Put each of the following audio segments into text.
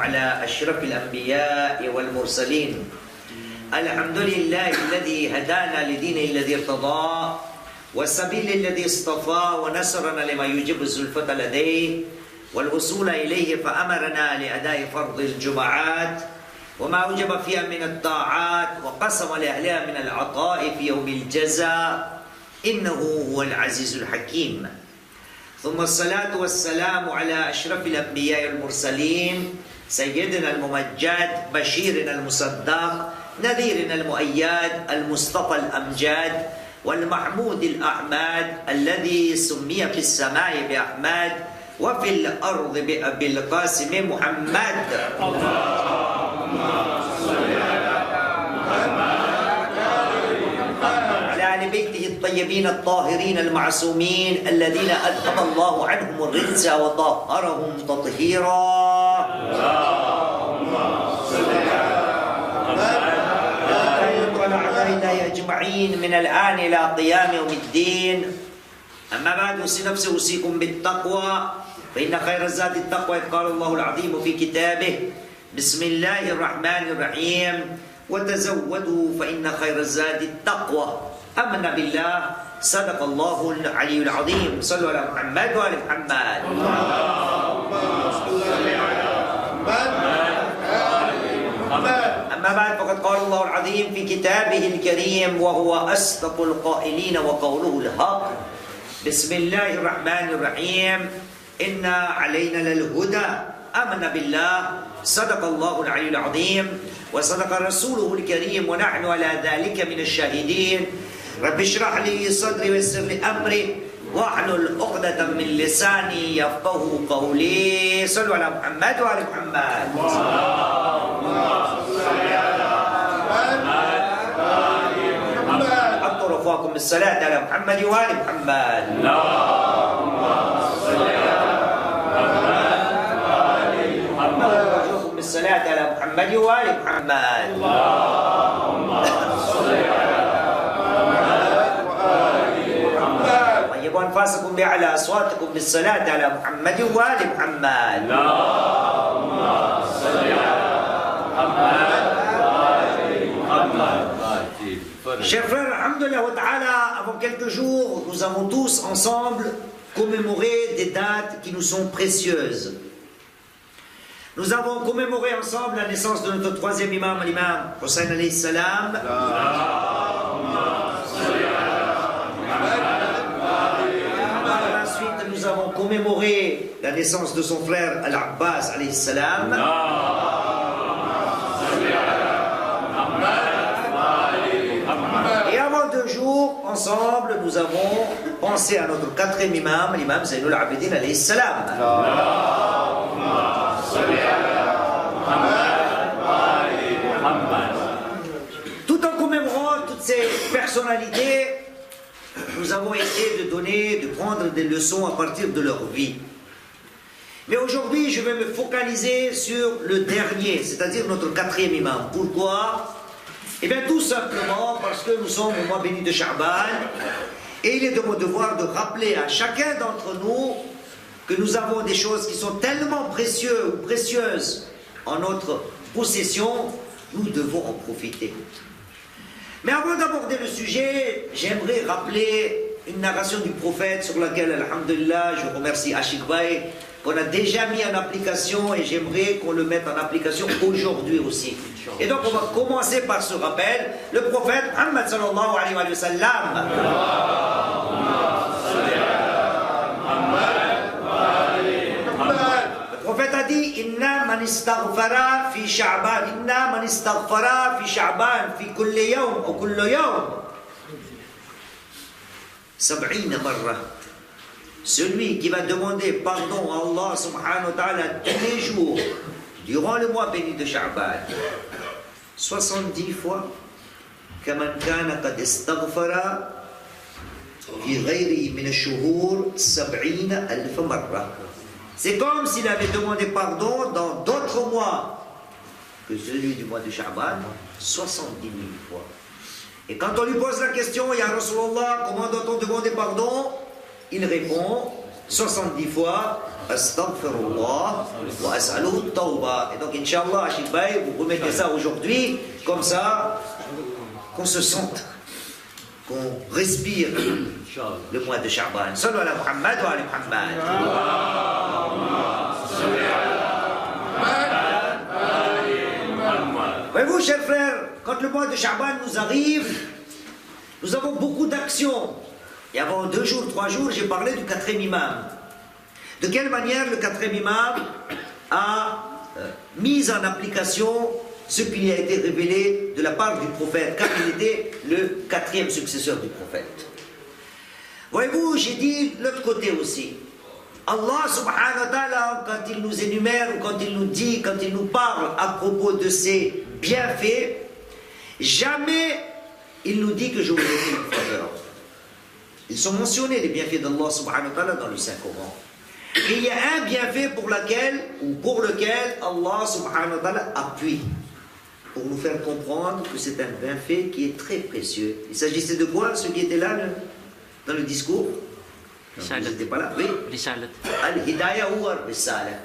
على أشرف الأنبياء والمرسلين. الحمد لله الذي هدانا لدينه الذي ارتضاه والسبيل الذي اصطفى ونصرنا لما يجب الزلفة لديه والوصول إليه فأمرنا لأداء فرض الجمعات وما أوجب فيها من الطاعات وقسم لأهلها من العطاء في يوم الجزاء إنه هو العزيز الحكيم. ثم الصلاة والسلام على أشرف الأنبياء والمرسلين سيدنا الممجد بشيرنا المصدق نذيرنا المؤيد المصطفى الأمجاد والمحمود الأحمد الذي سمي في السماء بأحمد وفي الأرض بأبي القاسم محمد. اللهم صل على محمد وعلى آل بيته الطيبين الطاهرين المعصومين الذين أذهب الله عنهم الرجس وطهرهم تطهيرا. أجمعين من الآن إلى قيام يوم الدين. أما بعد أوصي نفسي أوصيكم بالتقوى فإن خير الزاد التقوى. قال الله العظيم في كتابه بسم الله الرحمن الرحيم وتزودوا فإن خير الزاد التقوى. آمنا بالله صدق الله العلي العظيم. صلوا على محمد وآل محمد. اللهم صل على محمد. أما بعد فقد قال الله العظيم في كتابه الكريم وهو أصدق القائلين وقوله الحق بسم الله الرحمن الرحيم إنا علينا للهدى. آمنا بالله صدق الله العلي العظيم وصدق رسوله الكريم ونحن على ذلك من الشاهدين. رب اشرح لي صدري ويسر لي أمري واحلل عقدة من لساني يفقه قولي. صلوا على محمد وعلى محمد. رفاكم بالصلاة على محمد وآل محمد. اللهم صل على محمد وآل بالصلاة على محمد وآل محمد. اللهم صل على محمد طيبوا أنفاسكم بأعلى أصواتكم بالصلاة على محمد وآل محمد. اللهم صل على محمد وآل محمد. Chers frères, alhamdoulilah wa ta'ala, avant quelques jours, nous avons tous ensemble commémoré des dates qui nous sont précieuses. Nous avons commémoré ensemble la naissance de notre troisième imam, l'imam Hussein alayhi salam. Par la suite, nous avons commémoré la naissance de son frère Al-Abbas alayhi salam. Et avant 2 jours, ensemble, nous avons pensé à notre quatrième imam, l'imam Zainul Abidin alayhi salam. Tout en commémorant toutes ces personnalités, nous avons essayé de prendre des leçons à partir de leur vie. Mais aujourd'hui, je vais me focaliser sur le dernier, c'est-à-dire notre quatrième imam. Pourquoi ? Eh bien, tout simplement parce que nous sommes au mois béni de Sha'ban et il est de mon devoir de rappeler à chacun d'entre nous que nous avons des choses qui sont tellement précieuses en notre possession, nous devons en profiter. Mais avant d'aborder le sujet, j'aimerais rappeler une narration du prophète sur laquelle, alhamdulillah, je remercie Ashik Bay, qu'on a déjà mis en application et j'aimerais qu'on le mette en application aujourd'hui aussi. Et donc on va commencer par ce rappel. Le prophète Muhammad sallallahu alayhi wa sallam. Le prophète a dit Inna man istaghfara fi Sha'ban, Inna man istaghfara fi Sha'ban fi kulli yawm ou kullu yawm 70 marra. Celui qui va demander pardon à Allah subhanahu wa ta'ala tous les jours durant le mois béni de Sha'ban 70 fois كمن كان قد استغفر في غيره من الشهور 70,000 مرة. C'est comme s'il avait demandé pardon dans d'autres mois que celui du mois de Sha'ban 70 000 fois. Et quand on lui pose la question, Ya Rasulallah, comment doit-on demander pardon? Il répond 70 fois Astaghfirullah wa as'aluhu tawba. Et donc, Inch'Allah, Achid Bay, vous remettez ça aujourd'hui, comme ça, qu'on se sente, qu'on respire le mois de Sha'ban. Sallu ala Muhammad wa ala Muhammad. Voyez-vous, chers frères, quand le mois de Sha'ban nous arrive, nous avons beaucoup d'actions. Et avant 2 jours, 3 jours, j'ai parlé du 4e imam. De quelle manière le 4e imam a mis en application ce qui lui a été révélé de la part du prophète, car il était le 4e successeur du prophète. Voyez-vous, j'ai dit l'autre côté aussi. Allah subhanahu wa ta'ala, quand il nous énumère, ou quand il nous dit, quand il nous parle à propos de ses bienfaits, jamais il nous dit que je vous ai fait une faveur. Ils sont mentionnés, les bienfaits d'Allah subhanahu wa ta'ala dans le Saint-Coran. Et il y a un bienfait pour lequel Allah subhanahu wa ta'ala appuie, pour nous faire comprendre que c'est un bienfait qui est très précieux. Il s'agissait de quoi, ceux qui étaient là dans le discours? Vous n'étiez pas là? Oui. Al-Hidayah ou Al-Risalah.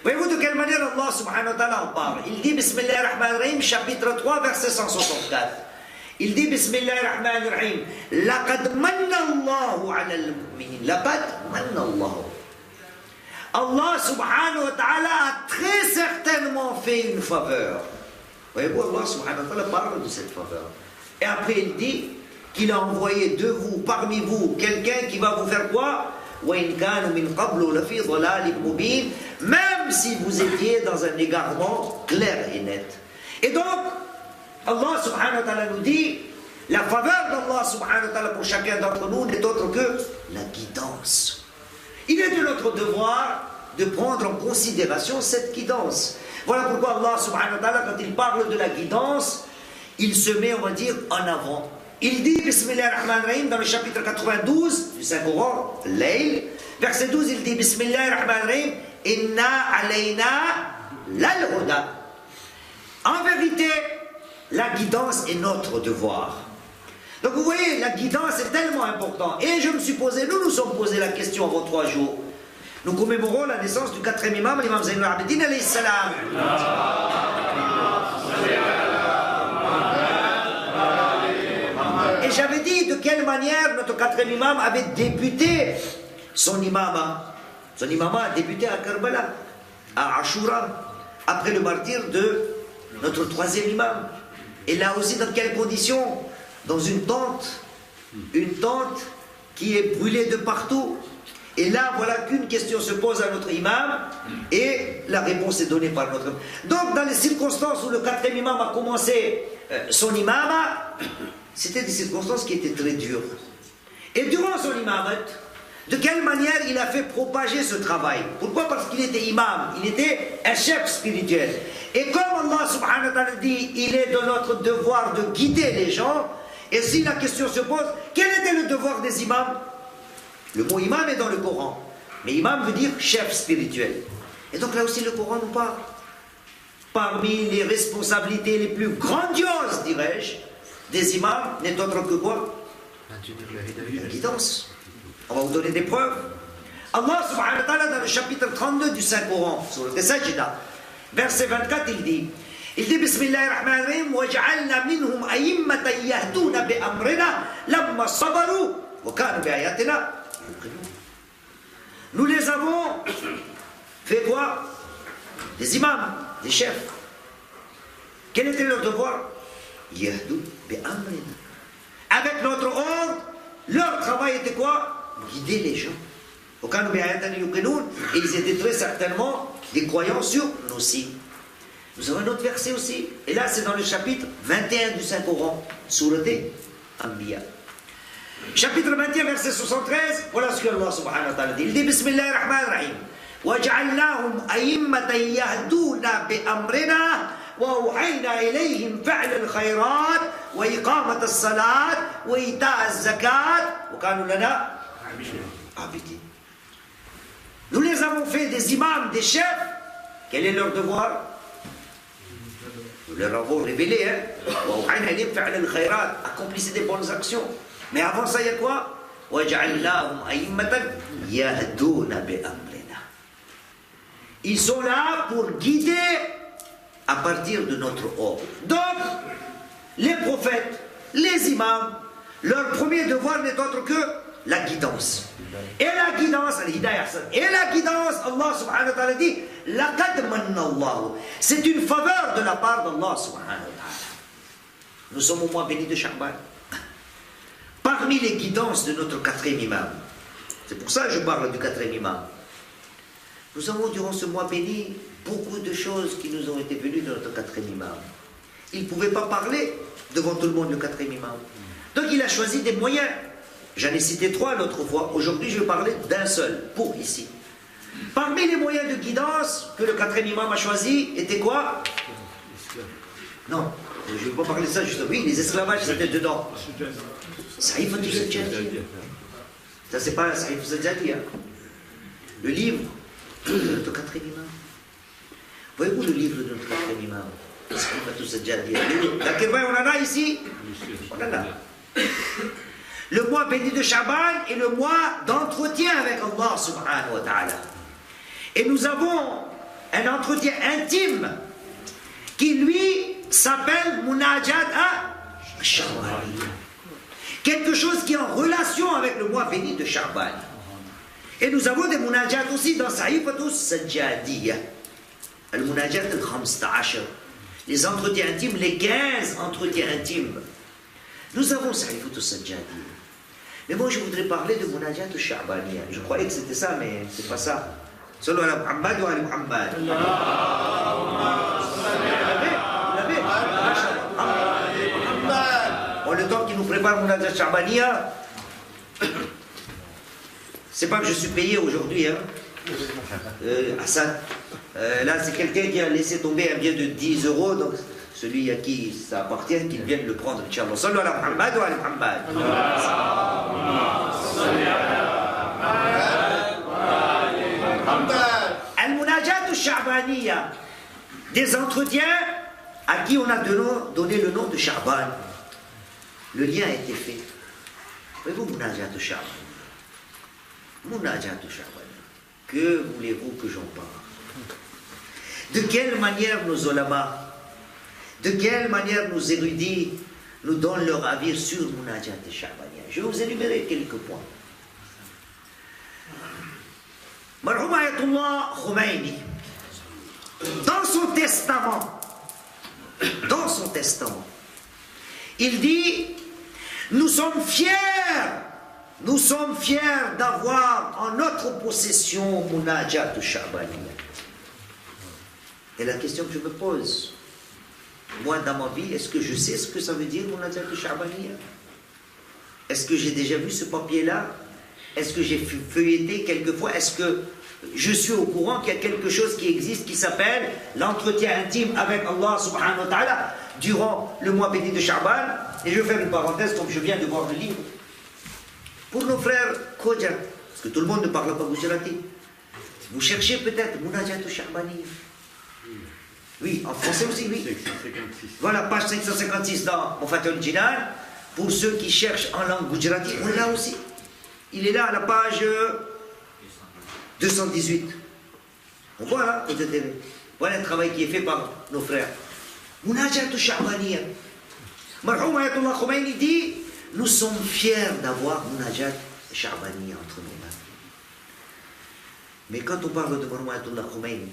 Voyez-vous de quelle manière Allah subhanahu wa ta'ala en parle? Il dit Bismillahirrahmanirrahim, chapitre 3, verset 164. Il dit Bismillahirrahmanirrahim, Laqad manna Allahu ala al-mu'minin. Laqad manna Allahu. Allah subhanahu wa ta'ala a très certainement fait une faveur. Voyez-vous, Allah subhanahu wa ta'ala parle de cette faveur. Et après il dit qu'il a envoyé de vous, parmi vous, quelqu'un qui va vous faire quoi? Même si vous étiez dans un égarement clair et net. Et donc, Allah subhanahu wa ta'ala nous dit, la faveur d'Allah subhanahu wa ta'ala pour chacun d'entre nous n'est autre que la guidance. Il est de notre devoir de prendre en considération cette guidance. Voilà pourquoi Allah subhanahu wa ta'ala, quand il parle de la guidance, il se met, on va dire, en avant. Il dit, Bismillahirrahmanirrahim, dans le chapitre 92 du Saint-Coran, Layl, verset 12, il dit, Bismillahirrahmanirrahim, Inna alayna lal-huda. En vérité, la guidance est notre devoir. Donc vous voyez, la guidance est tellement importante. Et je me suis posé, nous sommes posé la question avant 3 jours. Nous commémorons la naissance du 4e imam, l'imam Zayn al-Abidin alayhi salam. Et j'avais dit de quelle manière notre 4e imam avait débuté son imama. Son imama a débuté à Karbala, à Ashura, après le martyre de notre 3e imam. Et là aussi, dans quelles conditions? Dans une tente qui est brûlée de partout. Et là, voilà qu'une question se pose à notre imam, et la réponse est donnée par notre imam. Donc, dans les circonstances où le 4e imam a commencé son imama, c'était des circonstances qui étaient très dures. Et durant son imamat, de quelle manière il a fait propager ce travail? Pourquoi? Parce qu'il était imam, il était un chef spirituel. Et comme Allah subhanahu wa ta'ala dit, il est de notre devoir de guider les gens, et si la question se pose, quel était le devoir des imams? Le mot imam est dans le Coran, mais imam veut dire chef spirituel. Et donc là aussi le Coran nous parle. Parmi les responsabilités les plus grandioses, dirais-je, des imams n'est autre que quoi? La guidance. On va vous donner des preuves. Allah subhanahu wa ta'ala dans le chapitre 32 du Saint-Coran, sur le Sajda, verset 24, il dit Bismillahirrahmanirrahim, وَجْعَلْنَا مِنْهُمْ أَيِّمَّةً يَهْدُونَ بِأَمْرِنَا لَمَّا صَبَرُوا وَكَانُوا بِآيَاتِنَا. Nous les avons fait quoi? Des imams, des chefs. Quel était leur devoir? Yahdou bi'amrina. Avec notre ordre, leur travail était quoi? Guider les gens. Et ils étaient très certainement des croyants sur nos signes. Nous avons un autre verset aussi. Et là, c'est dans le chapitre 21 du Saint-Coran, Sourate Anbiya. Chapitre 21, verset 73, voilà ce que Allah subhanahu wa ta'ala dit. Il dit Bismillahirrahmanirrahim. وَجَعَلْنَاهُمْ أَئِمَّةً يَهْدُونَ بِأَمْرِنَا وَأَوْحَيْنَا إِلَيْهِمْ فَعْلَ الْخَيْرَاتِ وَإِقَامَةَ الصَّلَاةِ وَإِيتَاءَ الزَّكَاةِ وَكَانُوا لَنَا عَابِدِينَ. Nous les avons fait des imams, des chefs. Quel est leur devoir? Nous leur avons révélé, Accomplissez des bonnes actions. Mais avant ça, il y a quoi? وَجَعَلْنَاهُمْ أَئِمَّةً يَهْدُونَ بِأَمْرِنَا. Ils sont là pour guider à partir de notre ordre. Donc, les prophètes, les imams, leur premier devoir n'est autre que la guidance. Et la guidance, Allah subhanahu wa ta'ala dit, لَقَدْ مَنَّ اللَّهُ. C'est une faveur de la part d'Allah subhanahu wa ta'ala. Nous sommes au mois béni de Sha'ban. Parmi les guidances de notre quatrième imam, c'est pour ça que je parle du quatrième imam, nous avons durant ce mois béni beaucoup de choses qui nous ont été venues de notre quatrième imam. Il ne pouvait pas parler devant tout le monde, le quatrième imam. Donc il a choisi des moyens. J'en ai cité 3 l'autre fois. Aujourd'hui, je vais parler d'un seul, pour ici. Parmi les moyens de guidance que le quatrième imam a choisi, était quoi? Non, je ne vais pas parler de ça justement. Oui, les esclavages, c'était dedans. Saïf al-Sajjadi. Ça, c'est pas Saïf al-Sajjadi. Le livre de notre quatrième imam. Voyez-vous le livre de notre quatrième imam? Saïf al-Sajjadi. Laquelle on en a ici? On en a. Le mois béni de Sha'ban est le mois d'entretien avec Allah subhanahu wa ta'ala. Et nous avons un entretien intime qui lui s'appelle Munajat al-Sha'ban. Quelque chose qui est en relation avec le mois béni de Sha'ban. Et nous avons des Munajat aussi dans Saïfat al-Sajjadiyya. Al-Munajat al-15. Les entretiens intimes, les 15 entretiens intimes. Nous avons Saïfat al-Sajjadiyya. Mais moi, je voudrais parler de Munajat al-Sha'baniyya. Je croyais que c'était ça, mais c'est pas ça. Sallu ala Muhammad wa ala Muhammad. Vous l'avez? Bon, le temps qui nous prépare Munajat al-Sha'baniyya, c'est pas que je suis payé aujourd'hui, hein. Hassan. Là, c'est quelqu'un qui a laissé tomber un billet de 10 €, donc celui à qui ça appartient, qu'il vienne le prendre, Inch'Allah. Sallu ala Muhammad wa ala Muhammad. Al-Munajat al-Sha'baniyya, des entretiens à qui on a donné le nom de Sha'ban. Le lien a été fait. Voyez-vous, Munajat al-Sha'baniyya. Munajat al-Sha'baniyya. Que voulez-vous que j'en parle? De quelle manière nos ulama, de quelle manière nos érudits nous donnent leur avis sur Munajat al-Sha'baniyya? Je vais vous énumérer quelques points. Marhoum Ayatollah Khomeini, dans son testament, il dit, nous sommes fiers d'avoir en notre possession Munajat al-Sha'baniyya. Et la question que je me pose, moi dans ma vie, est-ce que je sais ce que ça veut dire Munajat al-Sha'baniyya? Est-ce que j'ai déjà vu ce papier-là? Est-ce que j'ai feuilleté quelquefois? Est-ce que je suis au courant qu'il y a quelque chose qui existe qui s'appelle l'entretien intime avec Allah subhanahu wa ta'ala durant le mois béni de Sha'ban? Et je vais faire une parenthèse comme je viens de voir le livre. Pour nos frères Khoja, parce que tout le monde ne parle pas Gujarati, vous cherchez peut-être Munajat al-Sha'baniyya. Oui, en français aussi, oui. 556. Voilà, page 556 dans Mufatul al-Jinan. Pour ceux qui cherchent en langue Gujarati, on l'a aussi. Il est là à la page 218. On voit là, voilà un travail qui est fait par nos frères. Munajat al-Sha'baniyya. Marhoum Ayatollah Khomeini dit, nous sommes fiers d'avoir Munajat al-Sha'baniyya entre nos mains. Mais quand on parle de Marhoum Ayatollah Khomeini,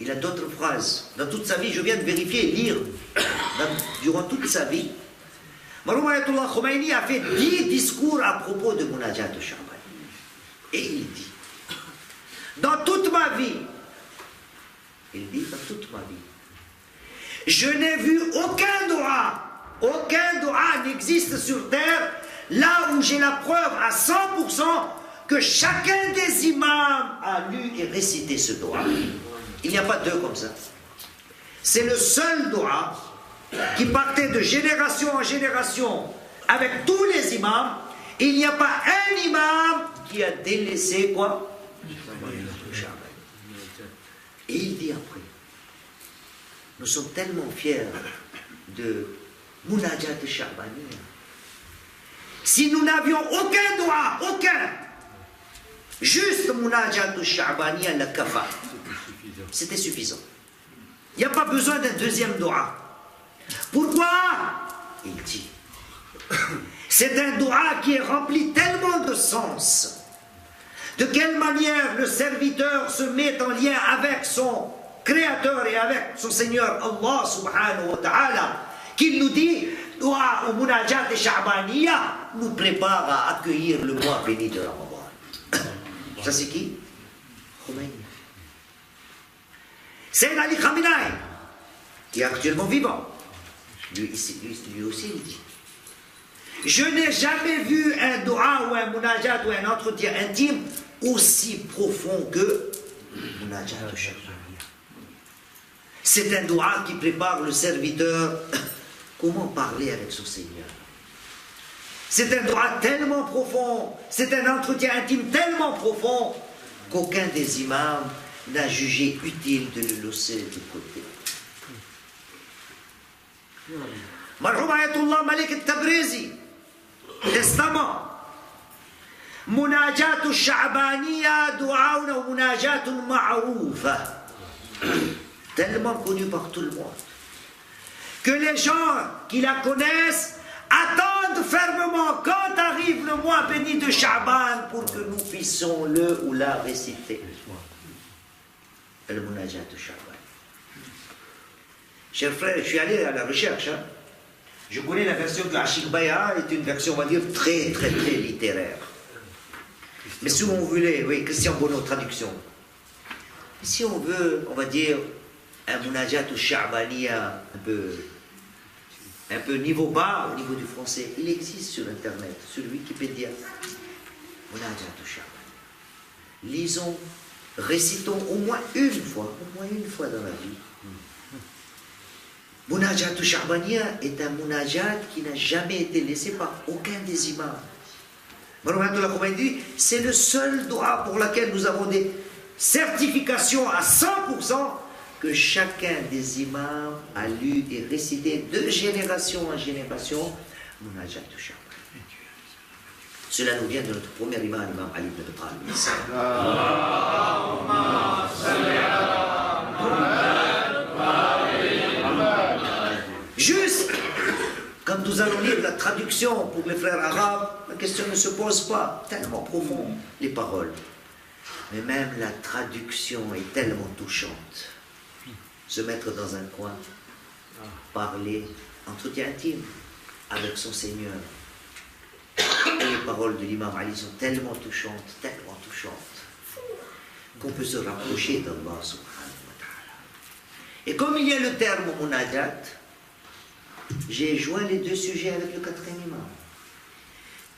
il a d'autres phrases. Dans toute sa vie, je viens de vérifier et lire, durant toute sa vie, Marhoum Ayatollah Khomeini a fait 10 discours à propos de Munajat al-Sha'baniyya. Et il dit, dans toute ma vie, je n'ai vu aucun doua n'existe sur terre, là où j'ai la preuve à 100% que chacun des imams a lu et récité ce doua. Il n'y a pas deux comme ça. C'est le seul doua qui partait de génération en génération avec tous les imams. Il n'y a pas un imam qui a délaissé quoi? Et il dit après, nous sommes tellement fiers de Munajat al-Sha'baniyya. si nous n'avions aucun dua, aucun, juste Munajat al-Sha'bani al-Kafa, c'était suffisant. Il n'y a pas besoin d'un deuxième dua. Pourquoi? Il dit, c'est un dua qui est rempli tellement de sens. De quelle manière le serviteur se met en lien avec son Créateur et avec son Seigneur Allah subhanahu wa ta'ala, qu'il nous dit, dua ou munajat et sha'baniya nous prépare à accueillir le mois béni de Ramadan. Ça c'est qui? Khomeini. C'est Ali Khamenei, qui est actuellement vivant. Lui aussi il dit, je n'ai jamais vu un dua ou un munajat ou un entretien intime aussi profond que munajat sha'baniya. C'est un dua qui prépare le serviteur comment parler avec son Seigneur. C'est un dua tellement profond, c'est un entretien intime tellement profond qu'aucun des imams n'a jugé utile de le laisser de côté. Marhoum Ayatollah Malik al-Tabrizi, testament. Munajat al-Sha'baniya du'auna wa munajat ma'roufa. Tellement connu par tout le monde, que les gens qui la connaissent attendent fermement quand arrive le mois béni de Sha'ban pour que nous puissions le ou la réciter. Le Munajat de Sha'ban. Chers frères, je suis allé à la recherche. Je connais la version de l'Ashik Baya, est une version, on va dire, très littéraire. Mais si on voulait, oui, Christian Bonneau, traduction. Si on veut, on va dire, un munajat ou sha'baniya un peu niveau bas au niveau du français, il existe sur internet, sur Wikipédia. Munajat ou sha'baniya. Lisons, récitons au moins une fois dans la vie. Munajat ou sha'baniya est un munajat qui n'a jamais été laissé par aucun des imams. C'est le seul dua pour lequel nous avons des certifications à 100% que chacun des imams a lu et récité de génération en génération Munajat al-Sha'ban. Cela nous vient de notre premier imam, l'imam Ali ibn Abi Talib. Juste, quand nous allons lire la traduction pour les frères arabes, la question ne se pose pas, tellement profond les paroles. Mais même la traduction est tellement touchante. Se mettre dans un coin, parler, entretien intime avec son Seigneur. Et les paroles de l'imam Ali sont tellement touchantes, qu'on peut se rapprocher d'Allah subhanahu wa ta'ala. Et comme il y a le terme munajat, j'ai joint les deux sujets avec le quatrième imam.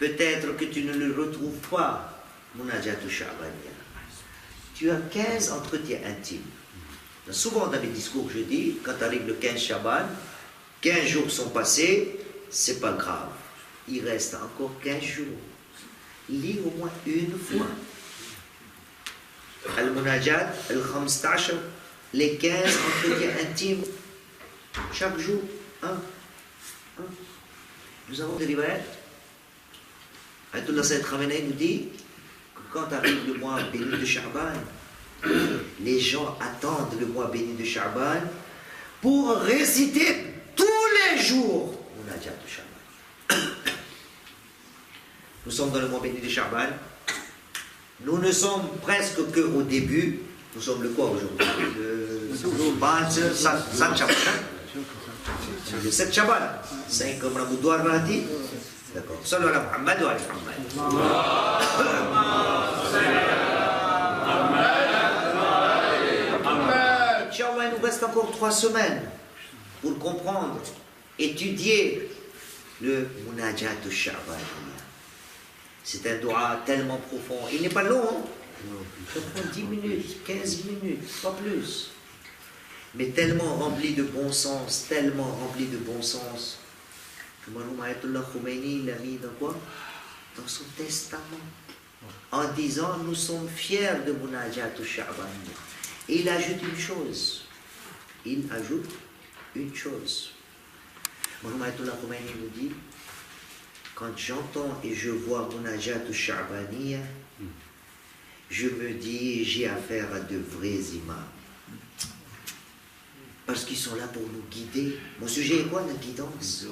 Peut-être que tu ne le retrouves pas, munajat ou sha'baniya. Tu as 15 entretiens intimes. Souvent dans mes discours, je dis, quand arrive le 15 Shaban, 15 jours sont passés, c'est pas grave. Il reste encore 15 jours. Lis au moins une fois. Al-Munajat, Al-Khamstasha, les 15 entretiens intimes, chaque jour, un. Nous avons des rivayettes. Ayatollah Sayyid Khamenei nous dit que quand arrive le mois béni de Sha'ban, les gens attendent le mois béni de Sha'ban pour réciter tous les jours Munajat de Sha'ban. Nous sommes dans le mois béni de Sha'ban. Nous ne sommes presque qu'au début. Nous sommes le quoi aujourd'hui? Le 7 Shaban. Le 7 Shaban. 5 comme Ramadan Rahati. D'accord. Sallu ala Muhammad wa ala Muhammad. Inch'Allah, il nous reste encore 3 semaines pour comprendre, étudier le Munajat al-Sha'ban. C'est un dua tellement profond. Il n'est pas long, hein? Ça prend 10 minutes, 15 minutes, pas plus. Mais tellement rempli de bon sens, tellement rempli de bon sens, que Marhoum Ayatollah Khomeini l'a mis dans quoi? Dans son testament. En disant, nous sommes fiers de Munajat al-Sha'ban. Et il ajoute une chose. Marhoum Ayatollah Khomeini nous dit, quand j'entends et je vois Munajat al-Sha'baniya, je me dis, j'ai affaire à de vrais imams. Parce qu'ils sont là pour nous guider. Mon sujet est quoi, la guidance?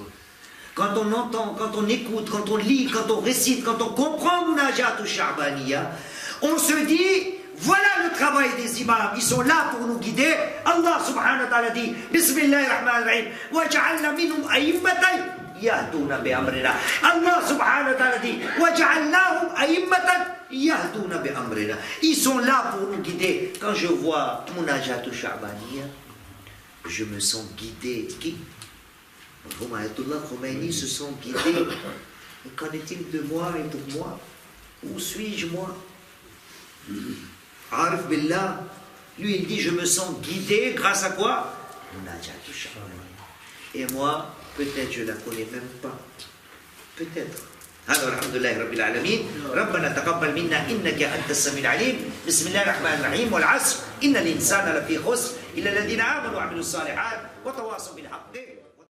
Quand on entend, quand on écoute, quand on lit, quand on récite, quand on comprend Munajat al-Sha'baniya, on se dit, voilà le travail des imams, ils sont là pour nous guider. Allah subhanahu wa ta'ala dit, Bismillahirrahmanirrahim, وَجَعَلْنَا مِنْهُمْ أَئِمَّةً يَهْدُونَ بِأَمْرِنَا. Allah subhanahu wa ta'ala dit, وَجَعَلْنَاهُمْ أَئِمَّةً يَهْدُونَ بِأَمْرِنَا. Ils sont là pour nous guider. Quand je vois Munajat al-Sha'baniya, je me sens guidé. Qui? Ayatollah Khomeini se sont guidés. Qu'en est-il de moi et pour moi? Où suis-je moi? Arif Billah, lui il dit, je me sens guidé grâce à quoi? Munajat al-Sha'baniya. Et moi, peut-être je ne la connais même pas. Peut-être. هذا الحمد لله رب العالمين ربنا تقبل منا إنك أنت السميع العليم بسم الله الرحمن الرحيم والعصر إن الإنسان لفي خسر إلا الذين آمنوا وعملوا الصالحات وتواصوا بالحق